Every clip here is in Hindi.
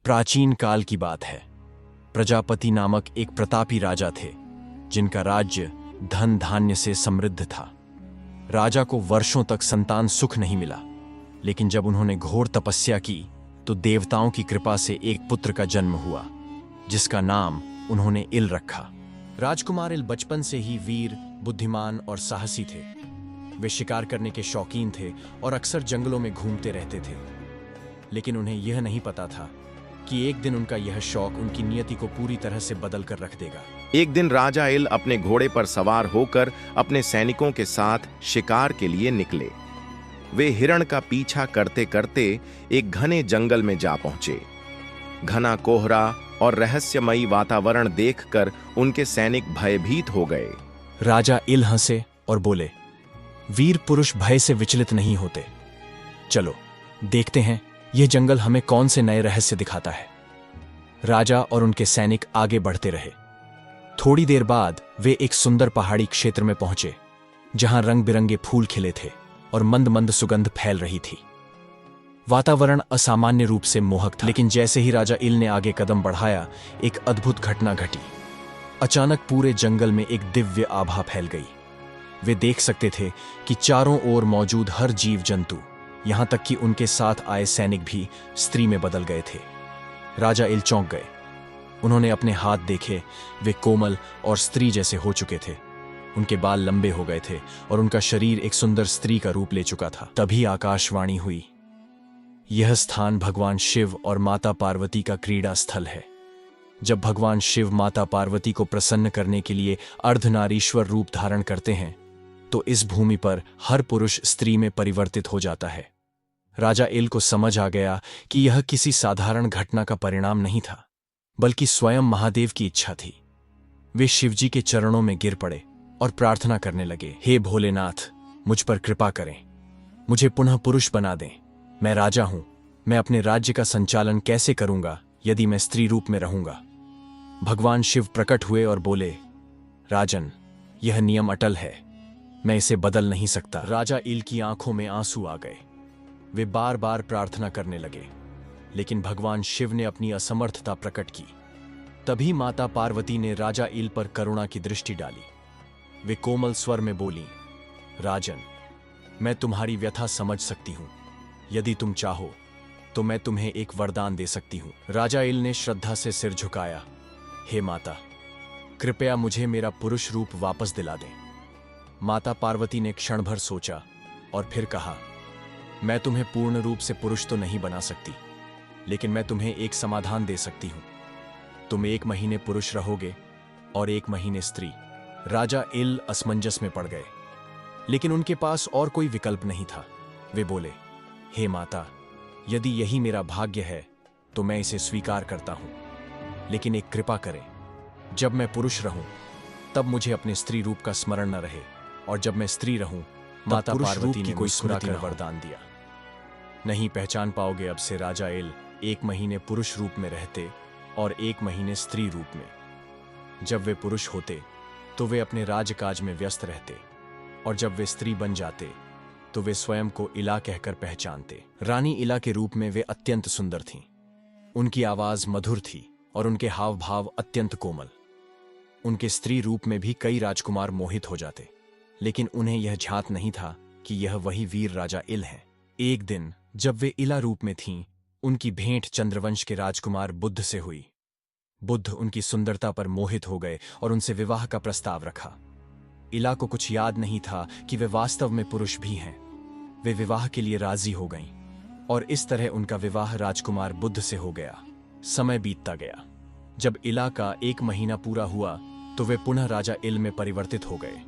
प्राचीन काल की बात है। प्रजापति नामक एक प्रतापी राजा थे, जिनका राज्य धन धान्य से समृद्ध था। राजा को वर्षों तक संतान सुख नहीं मिला, लेकिन जब उन्होंने घोर तपस्या की तो देवताओं की कृपा से एक पुत्र का जन्म हुआ, जिसका नाम उन्होंने इल रखा। राजकुमार इल बचपन से ही वीर, बुद्धिमान और साहसी थे। वे शिकार करने के शौकीन थे और अक्सर जंगलों में घूमते रहते थे। लेकिन उन्हें यह नहीं पता था कि एक दिन उनका यह शौक उनकी नियति को पूरी तरह से बदल कर रख देगा। एक दिन राजा इल अपने घोड़े पर सवार होकर अपने सैनिकों के साथ शिकार के लिए निकले। वे हिरण का पीछा करते करते एक घने जंगल में जा पहुंचे। घना कोहरा और रहस्यमयी वातावरण देखकर उनके सैनिक भयभीत हो गए। राजा इल हंसे और बोले, वीर पुरुष भय से विचलित नहीं होते। चलो देखते हैं यह जंगल हमें कौन से नए रहस्य दिखाता है। राजा और उनके सैनिक आगे बढ़ते रहे। थोड़ी देर बाद वे एक सुंदर पहाड़ी क्षेत्र में पहुंचे, जहां रंग बिरंगे फूल खिले थे और मंद मंद सुगंध फैल रही थी। वातावरण असामान्य रूप से मोहक था। लेकिन जैसे ही राजा इल ने आगे कदम बढ़ाया, एक अद्भुत घटना घटी। अचानक पूरे जंगल में एक दिव्य आभा फैल गई। वे देख सकते थे कि चारों ओर मौजूद हर जीव जंतु, यहां तक कि उनके साथ आए सैनिक भी स्त्री में बदल गए थे। राजा इल चौंक गए। उन्होंने अपने हाथ देखे, वे कोमल और स्त्री जैसे हो चुके थे। उनके बाल लंबे हो गए थे और उनका शरीर एक सुंदर स्त्री का रूप ले चुका था। तभी आकाशवाणी हुई, यह स्थान भगवान शिव और माता पार्वती का क्रीड़ा स्थल है। जब भगवान शिव माता पार्वती को प्रसन्न करने के लिए अर्धनारीश्वर रूप धारण करते हैं, तो इस भूमि पर हर पुरुष स्त्री में परिवर्तित हो जाता है। राजा इल को समझ आ गया कि यह किसी साधारण घटना का परिणाम नहीं था, बल्कि स्वयं महादेव की इच्छा थी। वे शिवजी के चरणों में गिर पड़े और प्रार्थना करने लगे, हे भोलेनाथ, मुझ पर कृपा करें, मुझे पुनः पुरुष बना दें। मैं राजा हूं, मैं अपने राज्य का संचालन कैसे करूंगा यदि मैं स्त्री रूप में रहूंगा। भगवान शिव प्रकट हुए और बोले, राजन, यह नियम अटल है, मैं इसे बदल नहीं सकता। राजा इल की आंखों में आंसू आ गए। वे बार बार प्रार्थना करने लगे, लेकिन भगवान शिव ने अपनी असमर्थता प्रकट की। तभी माता पार्वती ने राजा इल पर करुणा की दृष्टि डाली। वे कोमल स्वर में बोली, राजन, मैं तुम्हारी व्यथा समझ सकती हूं। यदि तुम चाहो तो मैं तुम्हें एक वरदान दे सकती हूं। राजा इल ने श्रद्धा से सिर झुकाया, हे माता, कृपया मुझे मेरा पुरुष रूप वापस दिला दें। माता पार्वती ने क्षण भर सोचा और फिर कहा, मैं तुम्हें पूर्ण रूप से पुरुष तो नहीं बना सकती, लेकिन मैं तुम्हें एक समाधान दे सकती हूं। तुम 1 महीने पुरुष रहोगे और 1 महीने स्त्री। राजा इल असमंजस में पड़ गए, लेकिन उनके पास और कोई विकल्प नहीं था। वे बोले, हे माता, यदि यही मेरा भाग्य है तो मैं इसे स्वीकार करता हूं, लेकिन एक कृपा करें, जब मैं पुरुष रहूं तब मुझे अपने स्त्री रूप का स्मरण न रहे, और जब मैं स्त्री रहूं माता पार्वती ने कोई स्मृति में वरदान दिया। नहीं पहचान पाओगे अब से राजा इल 1 महीने पुरुष रूप में रहते और 1 महीने स्त्री रूप में। जब वे पुरुष होते तो वे अपने राजकाज में व्यस्त रहते, और जब वे स्त्री बन जाते तो वे स्वयं को इला कहकर पहचानते। रानी इला के रूप में वे अत्यंत सुंदर थीं। उनकी आवाज मधुर थी और उनके हाव भाव अत्यंत कोमल। उनके स्त्री रूप में भी कई राजकुमार मोहित हो जाते, लेकिन उन्हें यह झात नहीं था कि यह वही वीर राजा इल हैं। एक दिन जब वे इला रूप में थीं, उनकी भेंट चंद्रवंश के राजकुमार बुद्ध से हुई। बुद्ध उनकी सुंदरता पर मोहित हो गए और उनसे विवाह का प्रस्ताव रखा। इला को कुछ याद नहीं था कि वे वास्तव में पुरुष भी हैं। वे विवाह के लिए राजी हो गईं, और इस तरह उनका विवाह राजकुमार बुद्ध से हो गया। समय बीतता गया। जब इला का 1 महीना पूरा हुआ तो वे पुनः राजा इल में परिवर्तित हो गए,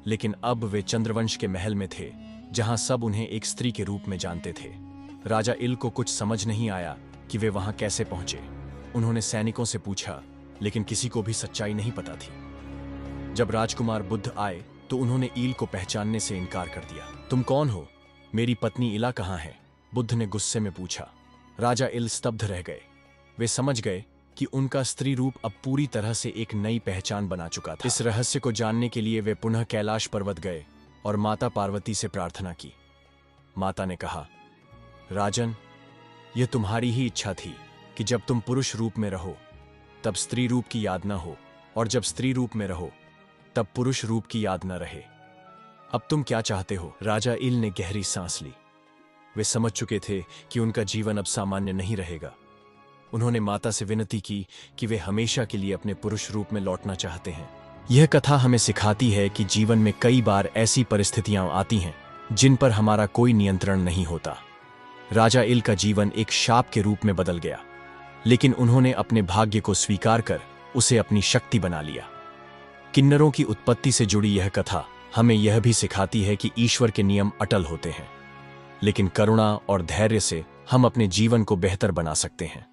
लेकिन अब वे चंद्रवंश के महल में थे, जहां सब उन्हें एक स्त्री के रूप में जानते थे। राजा इल को कुछ समझ नहीं आया कि वे वहां कैसे पहुंचे। उन्होंने सैनिकों से पूछा, लेकिन किसी को भी सच्चाई नहीं पता थी। जब राजकुमार बुद्ध आए तो उन्होंने ईल को पहचानने से इनकार कर दिया। तुम कौन हो? मेरी पत्नी इला कहाँ है? बुद्ध ने गुस्से में पूछा। राजा इल स्तब्ध रह गए। वे समझ गए कि उनका स्त्री रूप अब पूरी तरह से एक नई पहचान बना चुका था। इस रहस्य को जानने के लिए वे पुनः कैलाश पर्वत गए और माता पार्वती से प्रार्थना की। माता ने कहा, राजन, यह तुम्हारी ही इच्छा थी कि जब तुम पुरुष रूप में रहो तब स्त्री रूप की याद न हो, और जब स्त्री रूप में रहो तब पुरुष रूप की याद न रहे। अब तुम क्या चाहते हो? राजा इल ने गहरी सांस ली। वे समझ चुके थे कि उनका जीवन अब सामान्य नहीं रहेगा। उन्होंने माता से विनती की कि वे हमेशा के लिए अपने पुरुष रूप में लौटना चाहते हैं। यह कथा हमें सिखाती है कि जीवन में कई बार ऐसी परिस्थितियां आती हैं जिन पर हमारा कोई नियंत्रण नहीं होता। राजा इल का जीवन एक शाप के रूप में बदल गया, लेकिन उन्होंने अपने भाग्य को स्वीकार कर उसे अपनी शक्ति बना लिया। किन्नरों की उत्पत्ति से जुड़ी यह कथा हमें यह भी सिखाती है कि ईश्वर के नियम अटल होते हैं, लेकिन करुणा और धैर्य से हम अपने जीवन को बेहतर बना सकते हैं।